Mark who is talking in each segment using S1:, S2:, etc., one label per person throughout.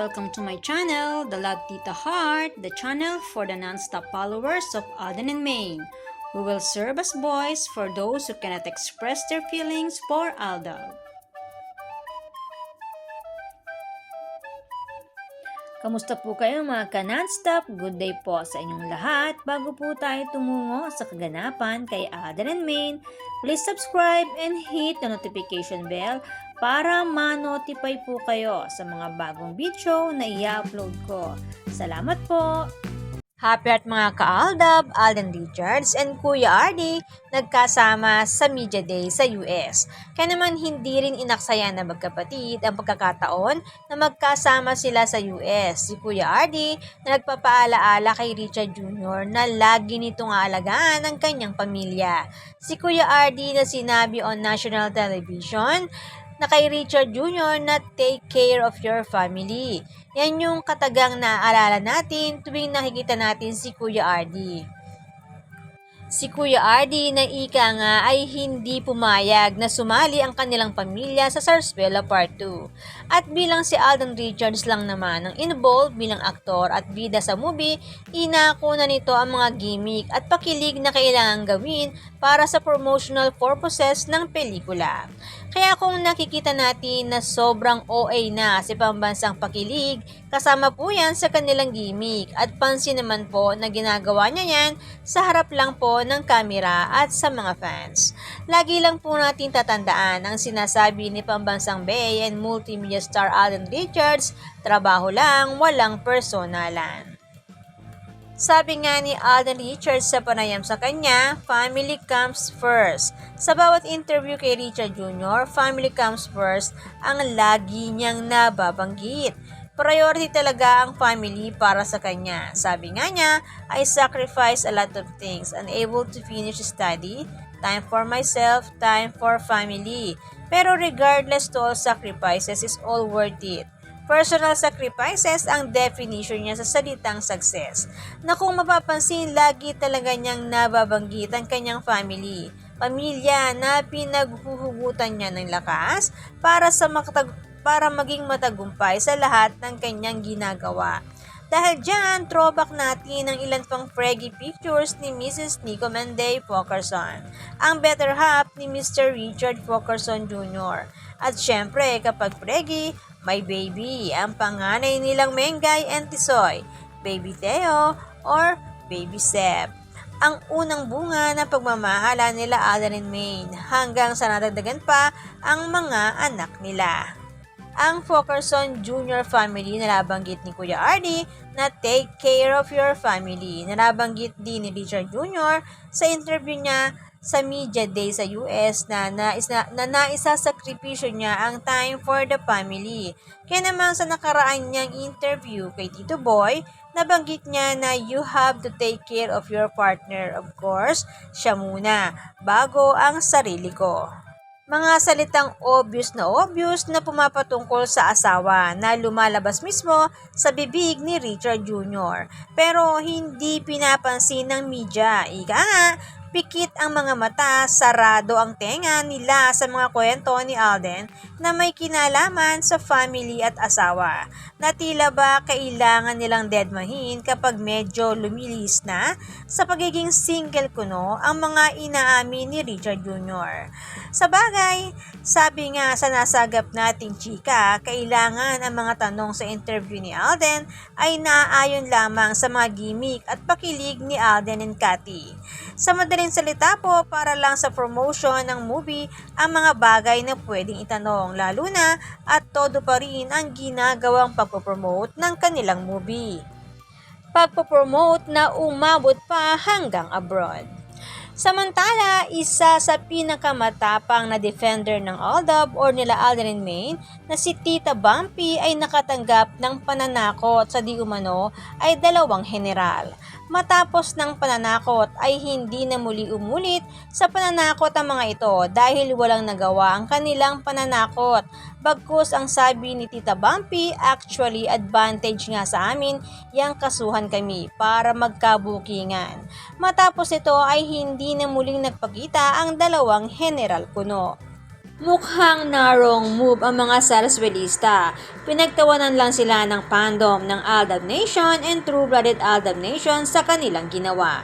S1: welcome to my channel, The Love Tita Heart, the channel for the non-stop followers of Alden and Maine, who will serve as voice for those who cannot express their feelings for Aldab. Kamusta po kayo mga ka-non-stop? Good day po sa inyong lahat. Bago po tayo tumungo sa kaganapan kay Alden and Maine, please subscribe and hit the notification bell para ma-notify po kayo sa mga bagong video na i-upload ko. Salamat po! Happy at mga ka-Aldab, Alden Richards and Kuya Ardy nagkasama sa Media Day sa US. Kaya naman hindi rin inaksaya na magkapatid ang pagkakataon na magkasama sila sa US. Si Kuya Ardy na nagpapaalaala kay Richard Jr. na lagi nitong aalagaan ang kanyang pamilya. Si Kuya Ardy na sinabi on national television na kay Richard Jr. na take care of your family. Yan yung katagang naaalala natin tuwing nakikita natin si Kuya Ardy. Si Kuya Ardy na ika nga ay hindi pumayag na sumali ang kanilang pamilya sa Sarsuela Part 2. At bilang si Alden Richards lang naman ang involved bilang aktor at bida sa movie, inako na nito ang mga gimmick at pakilig na kailangan gawin para sa promotional purposes ng pelikula. Kaya kung nakikita natin na sobrang OA na si pambansang pakilig, kasama po yan sa kanilang gimmick at pansin naman po na ginagawa niya yan sa harap lang po ng kamera at sa mga fans. Lagi lang po natin tatandaan ang sinasabi ni pambansang Bay and multimedia star Alden Richards, trabaho lang, walang personalan. Sabi nga ni Alden Richards sa panayam sa kanya, family comes first. Sa bawat interview kay Richard Jr., family comes first ang lagi niyang nababanggit. Priority talaga ang family para sa kanya. Sabi nga niya, I sacrifice a lot of things, unable to finish study, time for myself, time for family. Pero regardless to all sacrifices is all worth it. Personal sacrifices ang definition niya sa salitang success. Na kung mapapansin, lagi talaga niyang nababanggit ang kanyang family. Pamilya na pinaghuhugutan niya ng lakas para maging matagumpay sa lahat ng kanyang ginagawa. Dahil dyan, throwback natin ang ilan pang Freggy pictures ni Mrs. Nico Menday Fokerson, ang better half ni Mr. Richard Fokerson Jr. At syempre, kapag Freggy, may baby, ang panganay nilang Mengay and Tisoy, Baby Theo or Baby Sep. Ang unang bunga ng pagmamahala nila Alden and Maine hanggang sa nadagdagan pa ang mga anak nila. Ang Fokerson Jr. family nalabanggit ni Kuya Ardy na take care of your family. Nalabanggit din ni Richard Jr. sa interview niya sa Media Day sa US na naisasakripisyo niya ang time for the family. Kaya naman sa nakaraan niyang interview kay Tito Boy, nabanggit niya na you have to take care of your partner. Of course, siya muna, bago ang sarili ko. Mga salitang obvious na pumapatungkol sa asawa na lumalabas mismo sa bibig ni Richard Jr. Pero hindi pinapansin ng media. Ika nga, pikit ang mga mata, sarado ang tenga nila sa mga kwento ni Alden na may kinalaman sa family at asawa. Na tila ba kailangan nilang dedmahin kapag medyo lumilis na sa pagiging single kuno ang mga inaamin ni Richard Jr. Sa bagay, sabi nga sa nasagap nating chika, kailangan ang mga tanong sa interview ni Alden ay naaayon lamang sa mga gimmick at pakilig ni Alden and Cathy. Sa madaling salita po, para lang sa promotion ng movie ang mga bagay na pwedeng itanong, lalo na at todo pa rin ang ginagawang pagpopromote ng kanilang movie. Pagpopromote na umabot pa hanggang abroad. Samantala, isa sa pinakamatapang na defender ng Aldab or nila Alden and Maine na si Tita Bumpy ay nakatanggap ng pananakot sa di umano ay 2 general. Matapos ng pananakot ay hindi na muli umulit sa pananakot ang mga ito dahil walang nagawa ang kanilang pananakot. Bagkus ang sabi ni Tita Bumpy, actually advantage nga sa amin yang kasuhan kami para magkabukingan. Matapos ito ay hindi na muling nagpakita ang 2 general kuno. Mukhang narong move ang mga Sarsuelista. Pinagtawanan lang sila ng fandom ng Aldab Nation and True-Blooded Aldab Nation sa kanilang ginawa.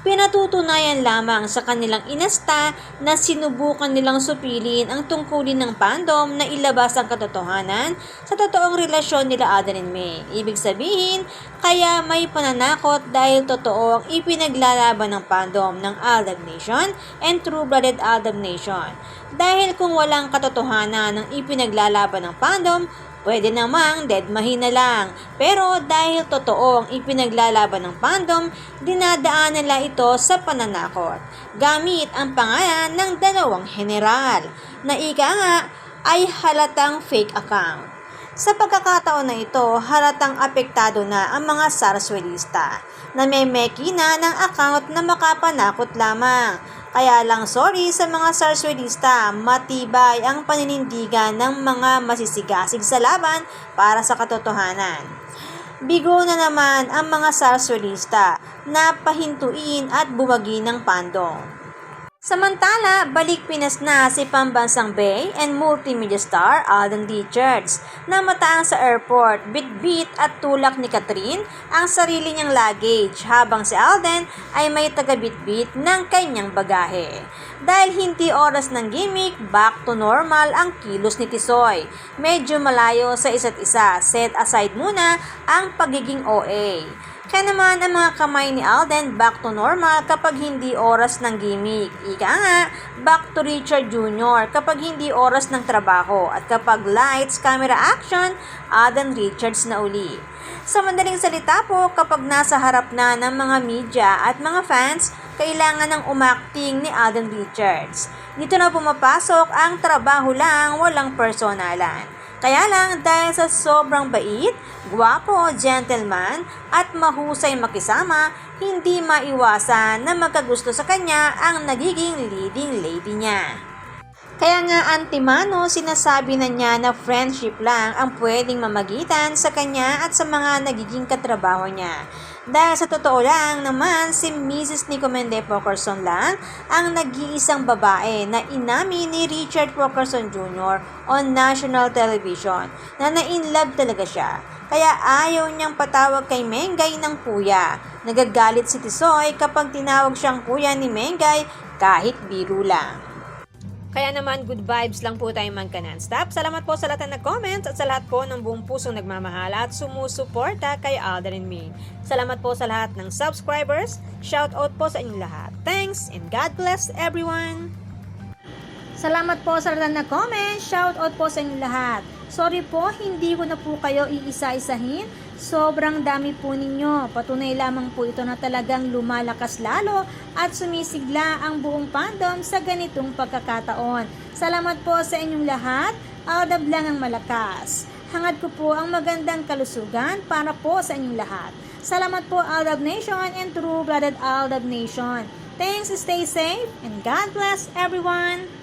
S1: Pinatutunayan lamang sa kanilang inasta na sinubukan nilang supilin ang tungkulin ng fandom na ilabas ang katotohanan sa totoong relasyon nila Adan and May. Ibig sabihin, kaya may pananakot dahil totoo ang ipinaglalaban ng fandom ng Aldab Nation and True-Blooded Aldab Nation. Dahil kung walang katotohanan ng ipinaglalaban ng fandom, pwede namang deadmahin na lang. Pero dahil totoo ang ipinaglalaban ng fandom, dinadaan nila ito sa pananakot. Gamit ang pangalan ng dalawang general, na ika nga ay halatang fake account. Sa pagkakataon na ito, halatang apektado na ang mga Sarsuelista na may meki na ng account na makapanakot lamang. Kaya lang sorry sa mga Sarsuelista, matibay ang paninindigan ng mga masisigasig sa laban para sa katotohanan. Bigo na naman ang mga Sarsuelista na pahintuin at buwagi ng fandom. Samantala, balik Pinas na si pambansang Bay and multimedia star Alden Richards na mataang sa airport, bit-bit at tulak ni Catherine ang sarili niyang luggage habang si Alden ay may taga-bit-bit ng kanyang bagahe. Dahil hindi oras ng gimmick, back to normal ang kilos ni Tisoy. Medyo malayo sa isa't isa, set aside muna ang pagiging OA. Kaya naman ang mga kamay ni Alden back to normal kapag hindi oras ng gimmick. Ika nga, back to Richard Jr. kapag hindi oras ng trabaho at kapag lights, camera, action, Alden Richards na uli. Sa madaling salita po, kapag nasa harap na ng mga media at mga fans, kailangan ng umacting ni Alden Richards. Dito na pumapasok ang trabaho lang, walang personalan. Kaya lang dahil sa sobrang bait, gwapo, gentleman at mahusay makisama, hindi maiwasan na magkagusto sa kanya ang nagiging leading lady niya. Kaya nga antimano sinasabi na niya na friendship lang ang pwedeng mamagitan sa kanya at sa mga nagiging katrabaho niya. Dahil sa totoo lang naman, si Mrs. Nico Mende Pokerson lang ang nag-iisang babae na inamin ni Richard Pokerson Jr. on national television na na-inlove talaga siya. Kaya ayaw niyang patawag kay Mengay ng kuya. Nagagalit si Tisoy kapag tinawag siyang kuya ni Mengay kahit biro lang. Kaya naman, good vibes lang po tayo magka-non-stop. Salamat po sa lahat na nag-comments at sa lahat po ng buong pusong nagmamahal at sumusuporta kay Alden and May. Salamat po sa lahat ng subscribers. Shout out po sa inyong lahat. Thanks and God bless everyone! Salamat po sa lahat na nag-comment. Shout out po sa inyong lahat. Sorry po, hindi ko na po kayo iisa-isahin. Sobrang dami po ninyo. Patunay lamang po ito na talagang lumalakas lalo at sumisigla ang buong fandom sa ganitong pagkakataon. Salamat po sa inyong lahat. Aldab lang ang malakas. Hangad ko po ang magandang kalusugan para po sa inyong lahat. Salamat po Aldab Nation and True-Blooded Aldab Nation. Thanks, stay safe, and God bless everyone!